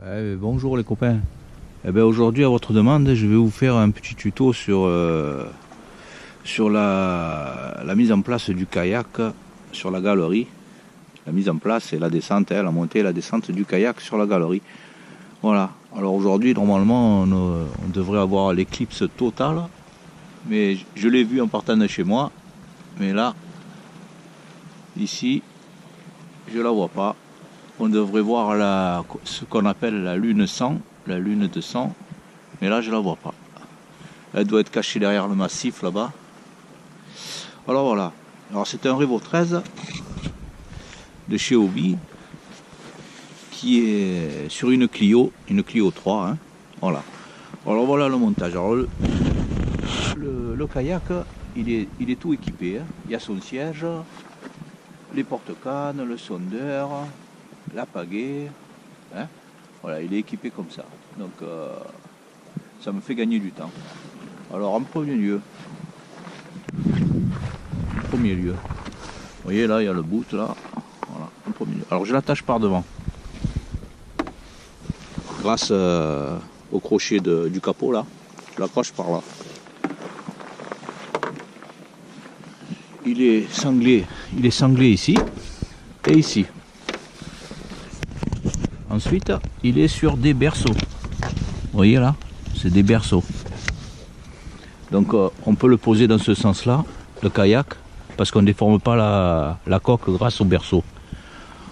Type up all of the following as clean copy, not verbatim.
Bonjour les copains. Aujourd'hui à votre demande je vais vous faire un petit tuto sur la mise en place du kayak sur la galerie. La mise en place et la descente, la montée et la descente du kayak sur la galerie. Voilà. Alors aujourd'hui normalement on devrait avoir l'éclipse totale. Mais je l'ai vu en partant de chez moi. Mais là, ici, je la vois pas. On devrait voir ce qu'on appelle la lune 100, la lune de 100, mais là je la vois pas. Elle doit être cachée derrière le massif là-bas. Alors voilà. Alors c'est un Revo 13 de chez Hobby qui est sur une Clio 3. Hein. Voilà. Alors voilà le montage. Alors le kayak, il est tout équipé. Hein. Il y a son siège, les porte-cannes, le sondeur, la pagaie. Hein. Voilà, il est équipé comme ça. Donc ça me fait gagner du temps. Alors en premier lieu, vous voyez là, il y a le boot là. Voilà, en premier lieu. Alors je l'attache par devant. Grâce au crochet du capot là, je l'accroche par là. Il est sanglé ici et ici. Ensuite, il est sur des berceaux. Vous voyez là, c'est des berceaux. Donc on peut le poser dans ce sens-là, le kayak, parce qu'on ne déforme pas la coque grâce au berceau.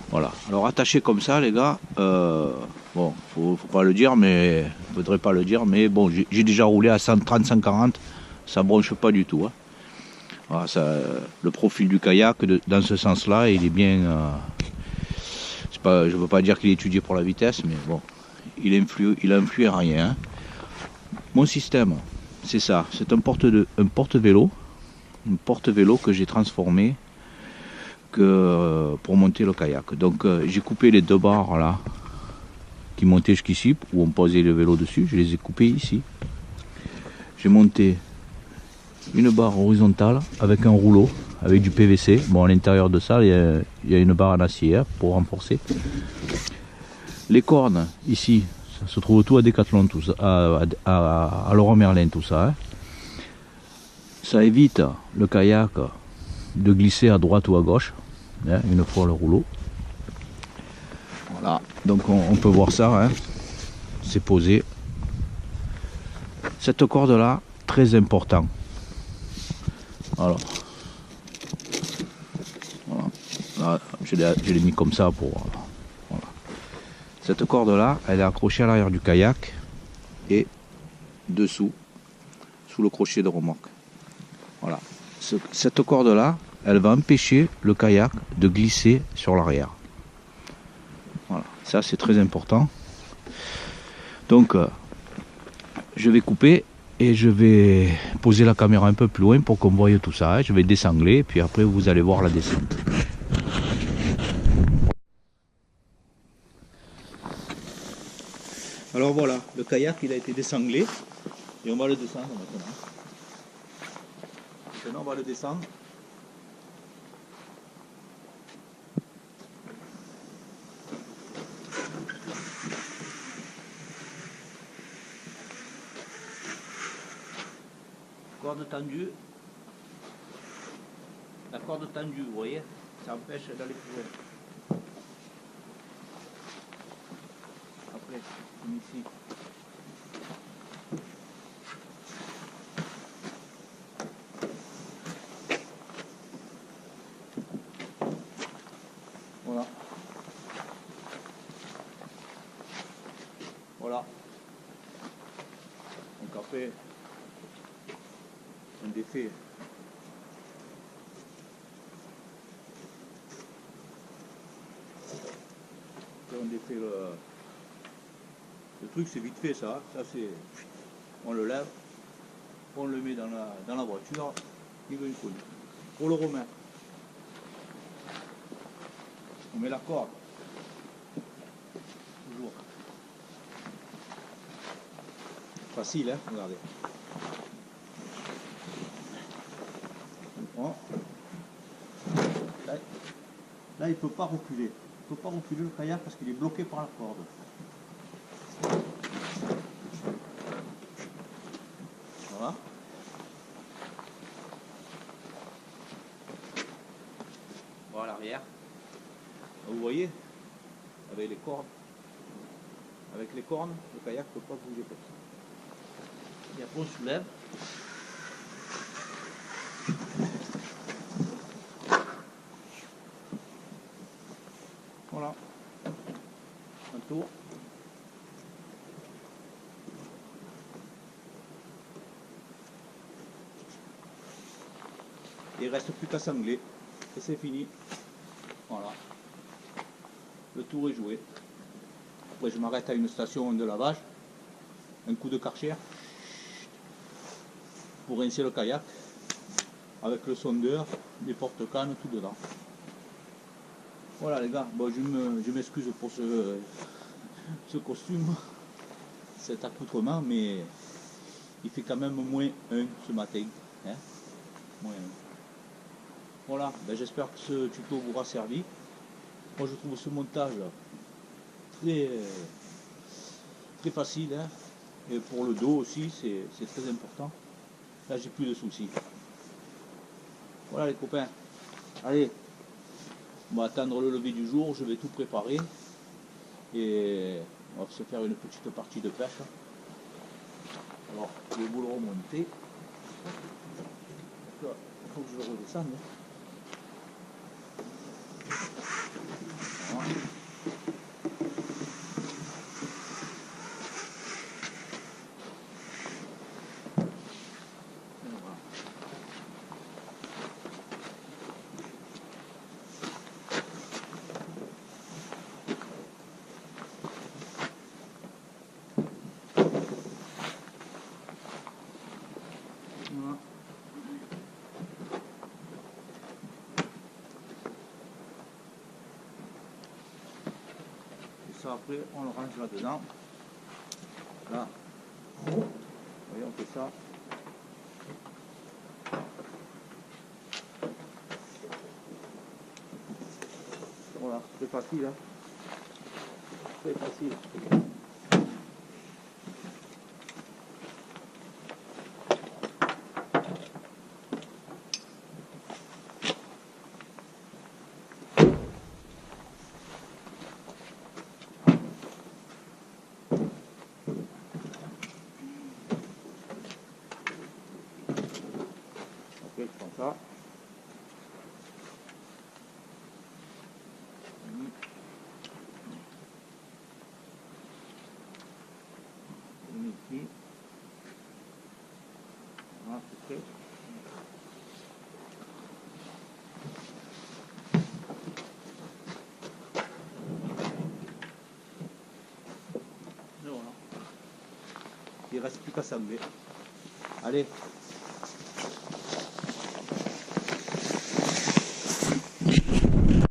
Voilà. Alors attaché comme ça, les gars, bon, faut pas le dire, mais faudrait pas le dire, mais bon, j'ai déjà roulé à 130, 140, ça bronche pas du tout. Hein. Voilà, le profil du kayak dans ce sens-là, il est bien. Je veux pas dire qu'il est étudié pour la vitesse, mais bon, il influe à rien. Hein. Mon système, c'est ça, c'est un porte-vélo que j'ai transformé pour monter le kayak. Donc j'ai coupé les deux barres là qui montaient jusqu'ici où on posait le vélo dessus, je les ai coupées ici. J'ai monté une barre horizontale avec un rouleau avec du PVC. Bon, à l'intérieur de ça il y a une barre en acier pour renforcer. Les cornes ici, ça se trouve tout à Decathlon, tout ça, à Leroy Merlin, tout ça. Hein. Ça évite le kayak de glisser à droite ou à gauche, hein, une fois le rouleau. Voilà, donc on peut voir ça, hein. C'est posé. Cette corde là, très important. Alors, voilà. Là, je l'ai mis comme ça pour. Voilà. Cette corde là, elle est accrochée à l'arrière du kayak et dessous, sous le crochet de remorque. Voilà. Cette corde là, elle va empêcher le kayak de glisser sur l'arrière. Voilà, ça c'est très important. Donc je vais couper et je vais poser la caméra un peu plus loin pour qu'on voie tout ça. Je vais désangler, puis après vous allez voir la descente. Alors voilà, le kayak il a été désanglé et on va le descendre maintenant. Maintenant on va le descendre. Corde tendue. La corde tendue, vous voyez, ça empêche d'aller plus loin. Après, comme ici. Voilà. Voilà. Donc après, on défait. On défait le truc, c'est vite fait ça. Ça c'est, on le lève, on le met dans la voiture, il veut une couille. Pour le remettre, on met la corde. Toujours. Facile, hein, regardez. Bon. Là, il ne peut pas reculer. Il ne peut pas reculer le kayak parce qu'il est bloqué par la corde. Voilà. Voilà l'arrière. Vous voyez, avec les cordes. Avec les cornes, le kayak ne peut pas bouger comme ça. Et après on soulève. Voilà. Un tour. Il ne reste plus qu'à s'angler. Et c'est fini. Voilà. Le tour est joué. Après je m'arrête à une station de lavage. Un coup de karcher. Pour rincer le kayak. Avec le sondeur, les porte-cannes, tout dedans. Voilà les gars, bon, je m'excuse pour ce costume, cet accoutrement, mais il fait quand même moins 1 ce matin. Hein, moins 1. Voilà, ben, j'espère que ce tuto vous aura servi. Moi je trouve ce montage très, très facile. Hein, et pour le dos aussi, c'est très important. Là j'ai plus de soucis. Voilà les copains. Allez, on va attendre le lever du jour, je vais tout préparer. Et on va se faire une petite partie de pêche. Alors, je vais vous le remonter. Il faut que je le redescende. Voilà. Voilà. Et ça après on le range là dedans. Là. Vous voyez on fait ça. Voilà, très facile hein. Très facile. Je prends ça. Ici. Voilà, c'est fait. Et voilà. Il ne reste plus qu'à s'enlever. Allez.